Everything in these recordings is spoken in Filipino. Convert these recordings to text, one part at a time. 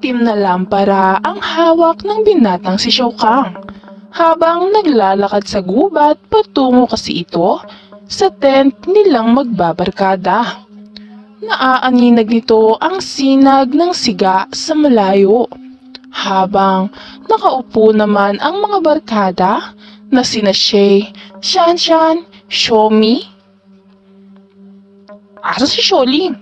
Itim na lampara ang hawak ng binatang si Shao Kahn. Habang naglalakad sa gubat, patungo kasi ito sa tent nilang magbabarkada. Naaaninag nito ang sinag ng siga sa malayo. Habang nakaupo naman ang mga barkada na sina Shay, Shanshan, Shomi. Asa si Sholing?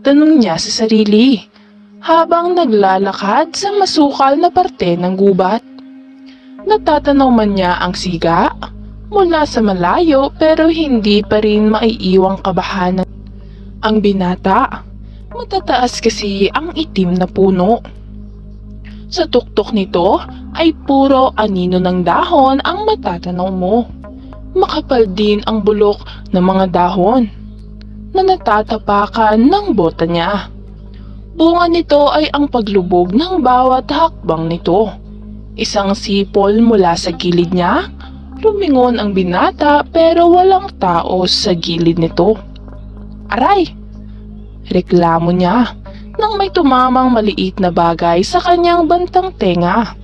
Tanong niya sa sarili habang naglalakad sa masukal na parte ng gubat. Natatanaw man niya ang siga mula sa malayo pero hindi pa rin maiiwang kabahan ang binata. Matataas kasi ang itim na puno. Sa tuktok nito ay puro anino ng dahon ang matatanaw mo. Makapal din ang bulok ng mga dahon na natatapakan ng bota niya. Bunga nito ay ang paglubog ng bawat hakbang nito. Isang sipol mula sa gilid niya. Lumingon ang binata pero walang tao sa gilid nito. Aray! Reklamo niya nang may tumamang maliit na bagay sa kanyang bantang tenga.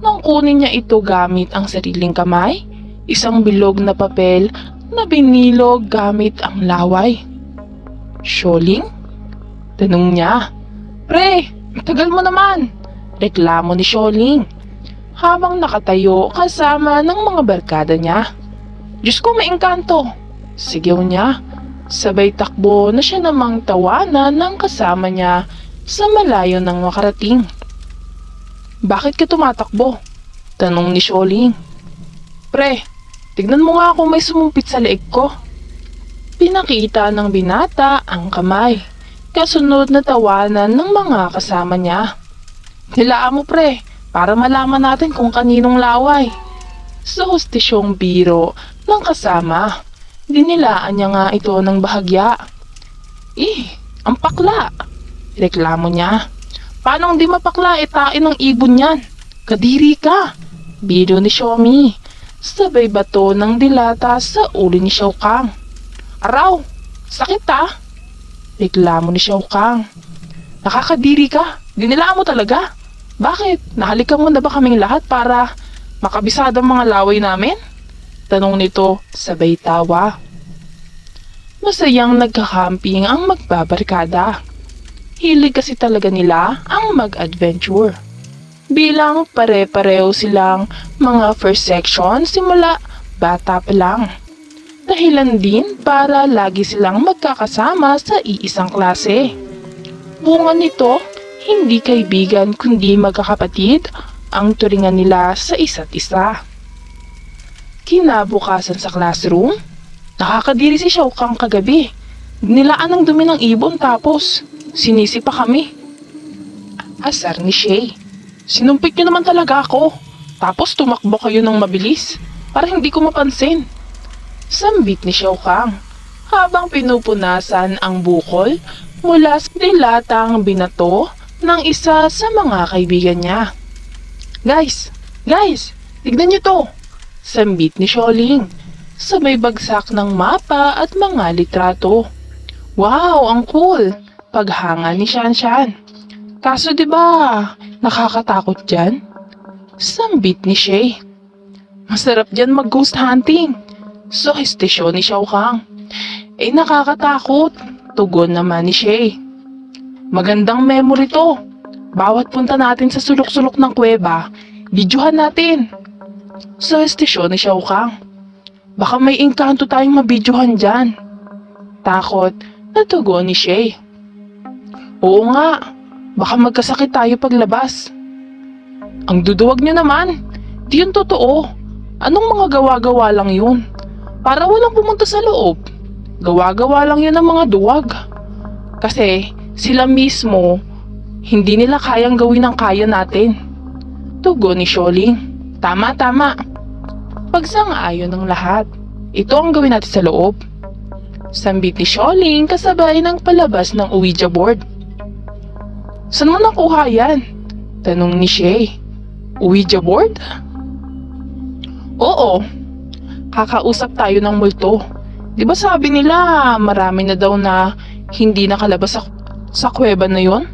Nang kunin niya ito gamit ang sariling kamay, isang bilog na papel na binilog gamit ang laway. Sholing? Tanong niya. Pre, tagal mo naman! Reklamo ni Sholing habang nakatayo kasama ng mga barkada niya. Diyos ko, may engkanto! Sigaw niya. Sabay takbo na siya namang tawanan ng kasama niya sa malayo nang makarating. Bakit ka tumatakbo? Tanong ni Sholing. Pre, tignan mo nga kung may sumumpit sa leeg ko. Pinakita ng binata ang kamay. Kasunod na tawanan ng mga kasama niya. Hilaan mo pre, para malaman natin kung kaninong laway. Sa hostisyong biro ng kasama, dinilaan niya nga ito ng bahagya. Ang pakla! Reklamo niya. Paano hindi mapakla, tain ng ibon yan? Kadiri ka! Biro ni Shomi. Sabay bato ng dilata sa ulo ni Shao Kahn. Araw! Sakit ah! Reklamo ni Shao Kahn. Nakakadiri ka! Dinilaan mo talaga? Bakit? Nahalikan mo na ba kaming lahat para makabisada ang mga laway namin? Tanong nito sabay tawa. Masayang nagkakamping ang magbabarkada. Hilig kasi talaga nila ang mag-adventure. Bilang pare-pareho silang mga first section simula bata pa lang. Dahilan din para lagi silang magkakasama sa iisang klase. Bunga nito, hindi kaibigan kundi magkakapatid ang turingan nila sa isa't isa. Kinabukasan sa classroom, nakakadiri si Shao Kahn kagabi. Nilaan ng dumi ng ibon tapos sinisi pa kami. Asar ni Shay. Sinumpit niyo naman talaga ako. Tapos tumakbo kayo ng mabilis para hindi ko mapansin. Sambit ni Shao Kahn habang pinupunasan ang bukol mula sa dilatang binato ng isa sa mga kaibigan niya. Guys! Tignan niyo to! Sambit ni Sholing. Sabay bagsak ng mapa at mga litrato. Wow! Ang cool! Paghanga ni Shanshan. Kaso diba, nakakatakot dyan? Sambit ni Shay. Masarap dyan mag-ghost hunting. Suhestisyon ni Shao Kahn. Nakakatakot. Tugon naman ni Shay. Magandang memory to. Bawat punta natin sa sulok-sulok ng kuweba, videohan natin. Suhestisyon ni Shao Kahn. Baka may engkanto tayong mabidyohan dyan. Takot na tugon ni Shay. Oo nga, baka magkasakit tayo paglabas. Ang duduwag nyo naman, di yun totoo. Anong mga gawa-gawa lang yun? Para walang pumunta sa loob. Gawa-gawa lang yun ng mga duwag. Kasi sila mismo, hindi nila kayang gawin ang kaya natin. Tugon ni Sholing. Tama. Pagsang-ayon ng lahat. Ito ang gawin natin sa loob. Sambit ni Sholing kasabay ng palabas ng Ouija board. Saan mo nakuha yan? Tanong ni Shay. Ouija board? Oo. Kakausap tayo ng multo. Di ba sabi nila marami na daw na hindi nakalabas sa kuweba na yon?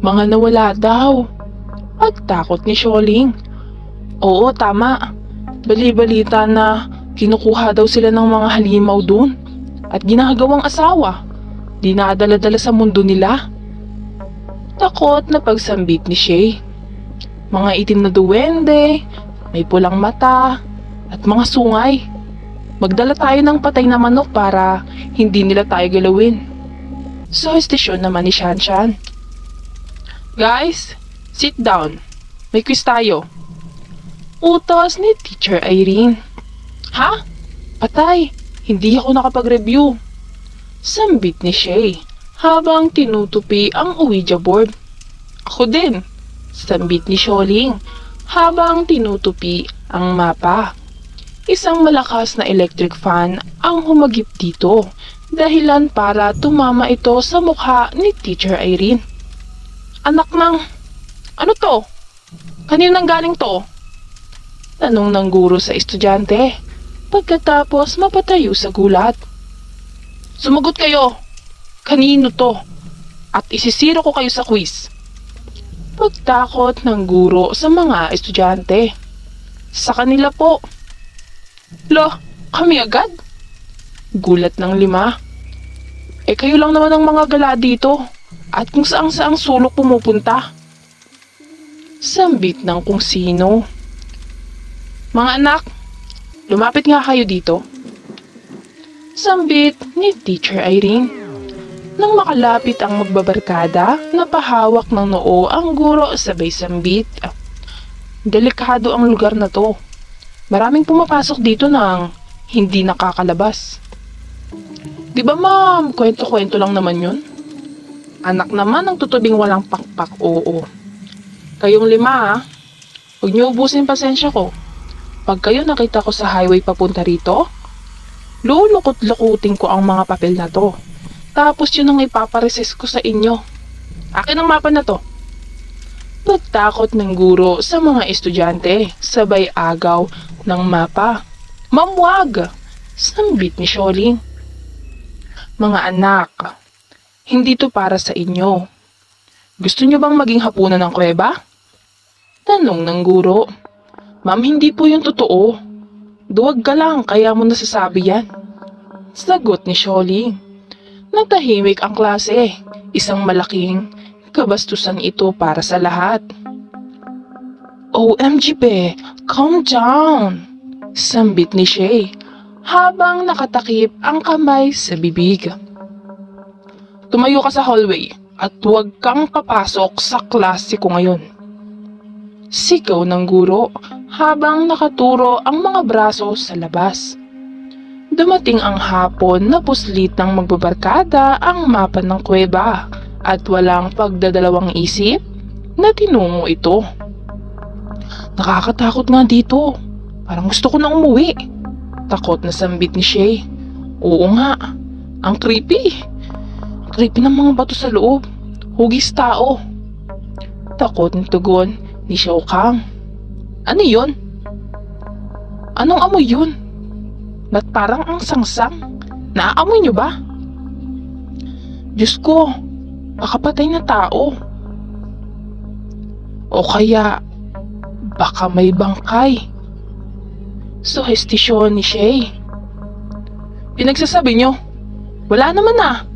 Mga nawala daw. Pagtakot ni Sholing. Oo, tama. Bali-balita na kinukuha daw sila ng mga halimaw dun at ginagawang asawa. Dinadala-dala sa mundo nila. Takot na pagsambit ni Shay. Mga itim na duwende, may pulang mata, at mga sungay. Magdala tayo ng patay na manok para hindi nila tayo galawin. Suhestisyon naman ni Shanshan. Guys, sit down. May quiz tayo. Utos ni Teacher Irene. Ha? Patay, hindi ako nakapag-review. Sambit ni Shay habang tinutupi ang Ouija board. Ako din. Sambit ni Sholing habang tinutupi ang mapa. Isang malakas na electric fan ang humagip dito, dahilan para tumama ito sa mukha ni Teacher Irene. Anak ng... Ano to? Kanino nang galing to? Tanong ng guro sa estudyante, pagkatapos mapatayo sa gulat. Sumagot kayo! Kanino to? At isisiro ko kayo sa quiz. Pagtakot ng guro sa mga estudyante. Sa kanila po. Lo, kami agad? Gulat ng 5. Kayo lang naman ang mga gala dito. At kung saang-saang sulok pumupunta. Sambit ng kung sino. Mga anak, lumapit nga kayo dito. Sambit ni Teacher Irene. Nang makalapit ang magbabarkada, napahawak ng noo ang guro sabay sambit. Delikado ang lugar na to. Maraming pumapasok dito nang hindi nakakalabas. Di ba ma'am, kwento-kwento lang naman yun? Anak naman ang tutubing walang pakpak, oo. Kayong 5 ha, huwag niyo ubusin pasensya ko. Pag kayo nakita ko sa highway papunta rito, lulukot-lukutin ko ang mga papel na to. Tapos yun ang ipapareses ko sa inyo. Akin ang mapa na to. Pagtakot ng guro sa mga estudyante, sabay agaw ng mapa. Ma'am, wag! Sambit ni Sholing. Mga anak, hindi to para sa inyo. Gusto nyo bang maging hapunan ng kuweba? Tanong ng guro. Ma'am, hindi po yung totoo. Duwag ka lang, kaya mo nasasabi yan. Sagot ni Sholing. Natahimik ang klase. Isang malaking kabastusan ito para sa lahat. OMG be, calm down. Sambit ni Shay habang nakatakip ang kamay sa bibig. Tumayo ka sa hallway at huwag kang papasok sa klase ko ngayon. Sigaw ng guro habang nakaturo ang mga braso sa labas. Dumating ang hapon na puslit ng magbabarkada ang mapa ng kuweba at walang pagdadalawang isip na tinungo ito. Nakakatakot nga dito. Parang gusto ko na umuwi. Takot na sambit ni Shay. Oo nga, ang creepy. Ang creepy ng mga bato sa loob. Hugis tao. Takot ng tugon ni Xiao Kang. Ano yun? Anong amoy yun? Ba't parang ang sangsang? Naaamoy nyo ba? Diyos ko, makapatay na tao. O kaya, baka may bangkay. Suhestisyon ni Shay. Pinagsasabi nyo, wala naman ah.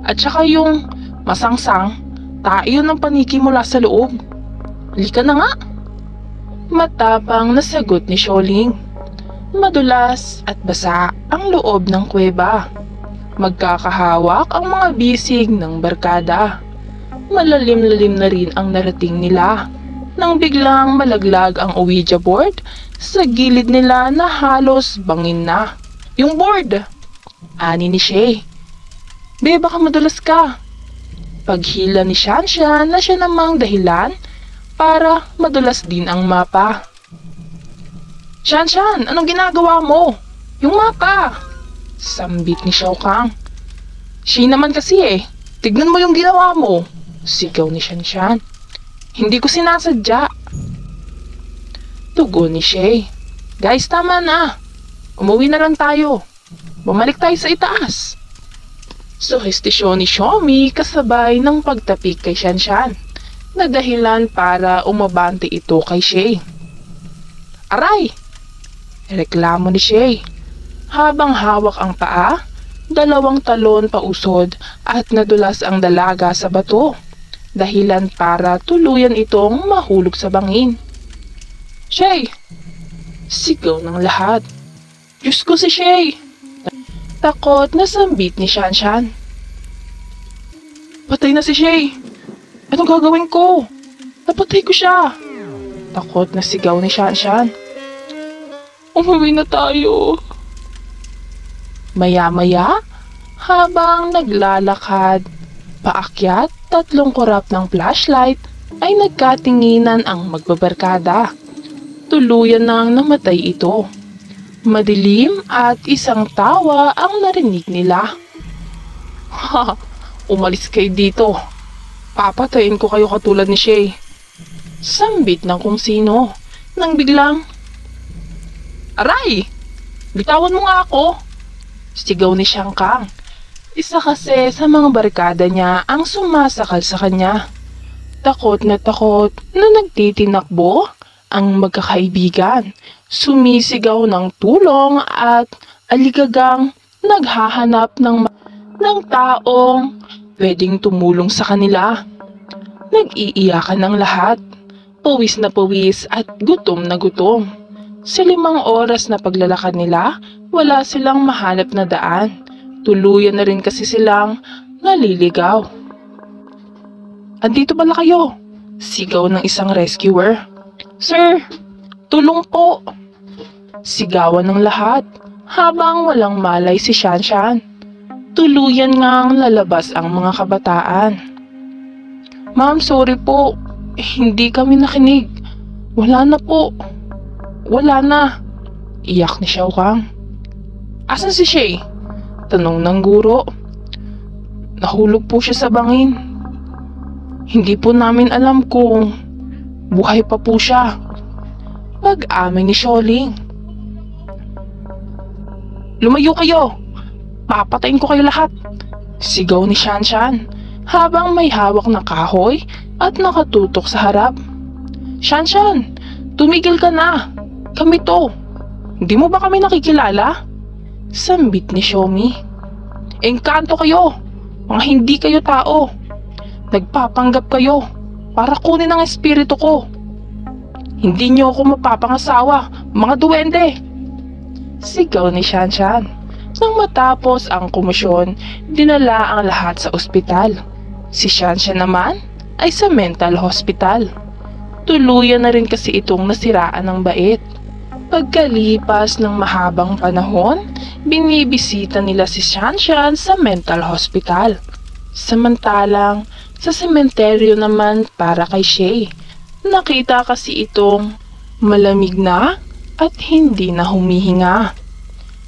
At saka yung masangsang, tayo ng paniki mula sa loob. Halika na nga. Matapang na sagot ni Sholing. Madulas at basa ang loob ng kuweba. Magkakahawak ang mga bisig ng barkada. Malalim-lalim na rin ang narating nila nang biglang malaglag ang Ouija board sa gilid nila na halos bangin na. Yung board! Ani ni Shay. Be, baka madulas ka. Paghila ni Shanshan na siya namang dahilan para madulas din ang mapa. Shanshan, anong ginagawa mo? Yung mapa! Sambit ni Xiao Kang. Shay naman kasi tignan mo yung ginawa mo. Sigaw ni Shanshan. Hindi ko sinasadya. Tugon ni Shay. Guys, tama na. Umuwi na lang tayo. Bumalik tayo sa itaas. Suhestisyon ni Xiaomi kasabay ng pagtapik kay Shanshan. na dahilan para umabante ito kay Shay. Aray! Reklamo ni Shay. Habang hawak ang paa, dalawang talon pausod at nadulas ang dalaga sa bato, dahilan para tuluyan itong mahulog sa bangin. Shay! Sigaw ng lahat. Diyos ko si Shay! Takot na sambit ni Shanshan. Patay na si Shay! Anong gagawin ko? Napatay ko siya! Takot na sigaw ni Shanshan. Umuwi na tayo. Maya-maya, habang naglalakad, paakyat 3 kurap ng flashlight, ay nagkatinginan ang magbabarkada. Tuluyan nang namatay ito. Madilim at isang tawa ang narinig nila. Ha! Umalis kayo dito. Papatayin ko kayo katulad ni Shay. Sambit ng kung sino, nang biglang, Aray! Bitawan mo nga ako! Sigaw ni Shang Kang. Isa kasi sa mga barkada niya ang sumasakal sa kanya. Takot na nagtitinakbo ang magkakaibigan. Sumisigaw ng tulong at aligagang naghahanap ng taong pwedeng tumulong sa kanila. Nag-iiyakan ng lahat. Pawis na pawis at gutom na gutom. Sa 5 oras na paglalakad nila, wala silang mahanap na daan. Tuluyan na rin kasi silang naliligaw. Andito pala kayo! Sigaw ng isang rescuer. Sir, tulong po! Sigawan ng lahat habang walang malay si Shanshan. Tuluyan ngang lalabas ang mga kabataan. Ma'am, sorry po. Hindi kami nakinig. Wala na po. Wala na. Iyak ni Xiao Kang. Asan si Shay? Tanong ng guro. Nahulog po siya sa bangin. Hindi po namin alam kung buhay pa po siya. Pag-amin ni Xiaoling. Lumayo kayo! Papatayin ko kayo lahat! Sigaw ni Shanshan habang may hawak na kahoy at nakatutok sa harap. Shanshan! Tumigil ka na! Kami to! Hindi mo ba kami nakikilala? Sambit ni Xiaomi. Engkanto kayo! Mga hindi kayo tao! Nagpapanggap kayo para kunin ang espiritu ko! Hindi niyo ako mapapangasawa, mga duwende! Sigaw ni Shanshan. Nang matapos ang komisyon, dinala ang lahat sa ospital. Si Shanshan naman ay sa mental hospital. Tuluyan na rin kasi itong nasiraan ng bait. Pagkalipas ng mahabang panahon, binibisita nila si Shanshan sa mental hospital. Samantalang sa sementeryo naman para kay Shay, nakita kasi itong malamig na at hindi na humihinga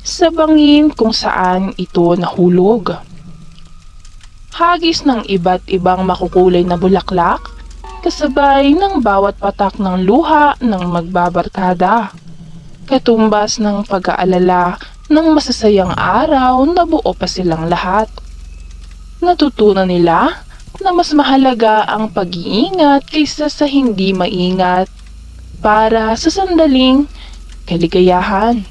sa bangin kung saan ito nahulog. Hagis ng iba't ibang makukulay na bulaklak, kasabay ng bawat patak ng luha ng magbabarkada. Katumbas ng pag-aalala ng masasayang araw na buo pa silang lahat. Natutunan nila na mas mahalaga ang pag-iingat kaysa sa hindi maingat para sa sandaling kaligayahan.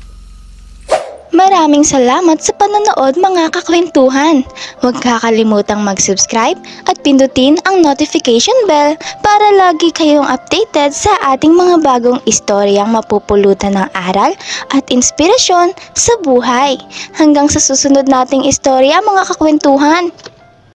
Maraming salamat sa panonood mga kakwentuhan. Huwag kakalimutang mag-subscribe at pindutin ang notification bell para lagi kayong updated sa ating mga bagong istoryang mapupulutan ng aral at inspirasyon sa buhay. Hanggang sa susunod nating istorya mga kakwentuhan.